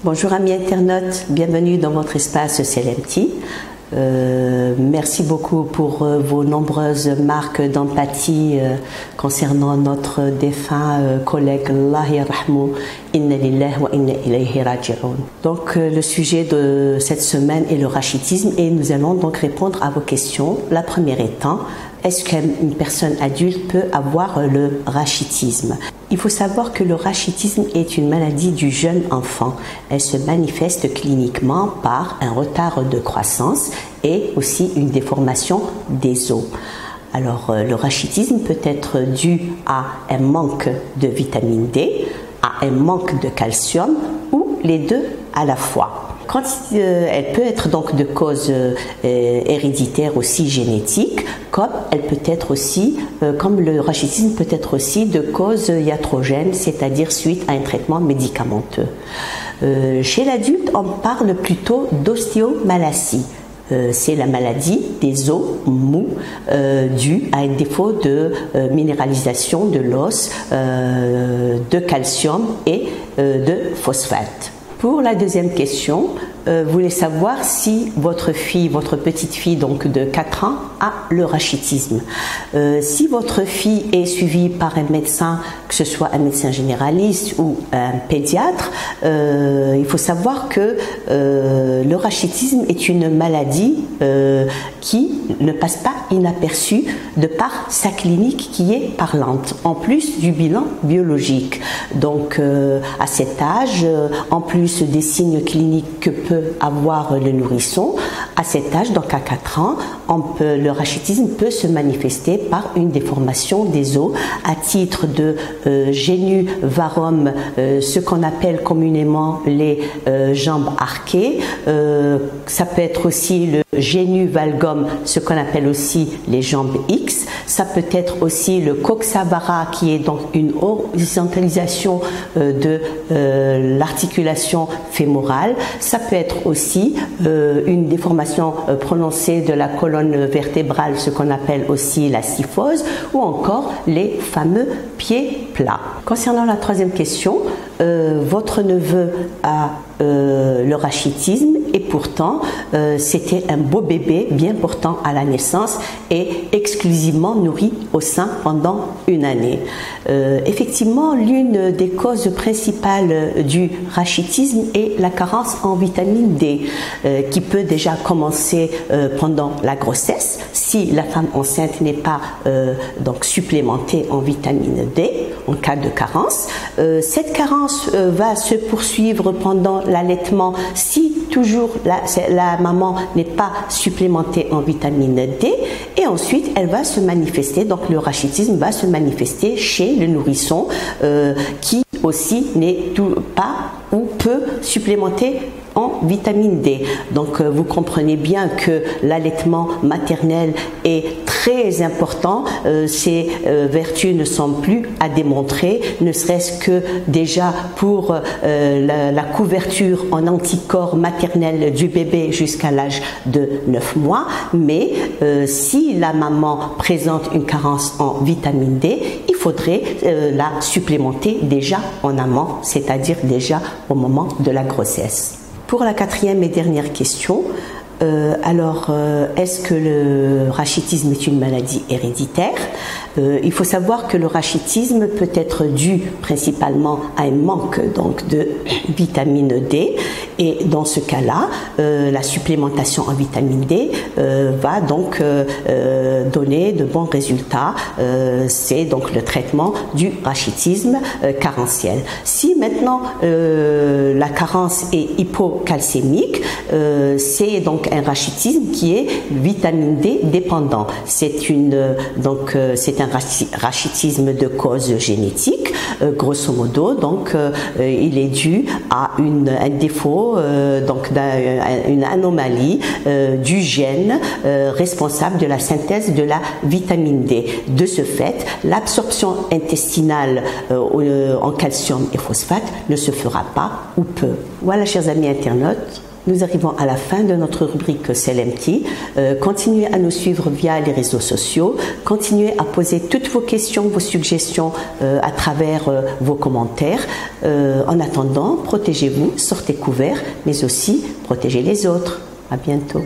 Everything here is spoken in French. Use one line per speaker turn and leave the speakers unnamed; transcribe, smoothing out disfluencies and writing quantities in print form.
Bonjour amis internautes, bienvenue dans votre espace CLMT. Merci beaucoup pour vos nombreuses marques d'empathie concernant notre défunt collègue. Allah yarhamou, inna lillahi wa inna ilayhi raji'un. Donc le sujet de cette semaine est le rachitisme et nous allons donc répondre à vos questions. La première étant, est-ce qu'une personne adulte peut avoir le rachitisme? Il faut savoir que le rachitisme est une maladie du jeune enfant. Elle se manifeste cliniquement par un retard de croissance et aussi une déformation des os. Alors, le rachitisme peut être dû à un manque de vitamine D, à un manque de calcium ou les deux à la fois. Elle peut être donc de cause héréditaire aussi génétique, comme elle peut être aussi, comme le rachitisme peut être aussi de cause iatrogène, c'est-à-dire suite à un traitement médicamenteux. Chez l'adulte, on parle plutôt d'ostéomalacie. C'est la maladie des os mous due à un défaut de minéralisation de l'os, de calcium et de phosphate. Pour la deuxième question, vous voulez savoir si votre fille, votre petite fille donc de 4 ans a le rachitisme. Si votre fille est suivie par un médecin, que ce soit un médecin généraliste ou un pédiatre, il faut savoir que le rachitisme est une maladie qui ne passe pas inaperçue de par sa clinique qui est parlante, en plus du bilan biologique. Donc à cet âge, en plus des signes cliniques que peut avoir le nourrisson, à cet âge, donc à 4 ans, le rachitisme peut se manifester par une déformation des os à titre de génu varum, ce qu'on appelle communément les jambes arquées. Ça peut être aussi le génu valgum, ce qu'on appelle aussi les jambes X. Ça peut être aussi le coxa-vara, qui est donc une horizontalisation de l'articulation fémorale. Ça peut être aussi une déformation prononcée de la colonne vertébrale, ce qu'on appelle aussi la kyphose, ou encore les fameux pieds plats. Concernant la troisième question, votre neveu a le rachitisme et pourtant c'était un beau bébé bien portant à la naissance et exclusivement nourri au sein pendant une année. Effectivement, l'une des causes principales du rachitisme est la carence en vitamine D qui peut déjà commencer pendant la grossesse si la femme enceinte n'est pas donc supplémentée en vitamine D en cas de carence. Cette carence va se poursuivre pendant l'allaitement si toujours la maman n'est pas supplémentée en vitamine D, et ensuite elle va se manifester, donc le rachitisme va se manifester chez le nourrisson qui aussi n'est pas ou peu supplémenté en vitamine D. Donc vous comprenez bien que l'allaitement maternel est très important. Ces vertus ne sont plus à démontrer, ne serait-ce que déjà pour la couverture en anticorps maternels du bébé jusqu'à l'âge de 9 mois. Mais si la maman présente une carence en vitamine D, il faudrait la supplémenter déjà en amont, c'est-à-dire déjà au moment de la grossesse. Pour la quatrième et dernière question, est-ce que le rachitisme est une maladie héréditaire? Il faut savoir que le rachitisme peut être dû principalement à un manque donc de vitamine D, et dans ce cas-là, la supplémentation en vitamine D va donc donner de bons résultats. C'est donc le traitement du rachitisme carentiel. Si maintenant la carence est hypocalcémique, c'est donc un rachitisme qui est vitamine D dépendant. C'est un rachitisme de cause génétique, grosso modo. Donc, il est dû à un défaut, une anomalie du gène responsable de la synthèse de la vitamine D. De ce fait, l'absorption intestinale en calcium et phosphate ne se fera pas ou peu. Voilà, chers amis internautes. nous arrivons à la fin de notre rubrique CLMT. Continuez à nous suivre via les réseaux sociaux. Continuez à poser toutes vos questions, vos suggestions à travers vos commentaires. En attendant, protégez-vous, sortez couverts, mais aussi protégez les autres. À bientôt.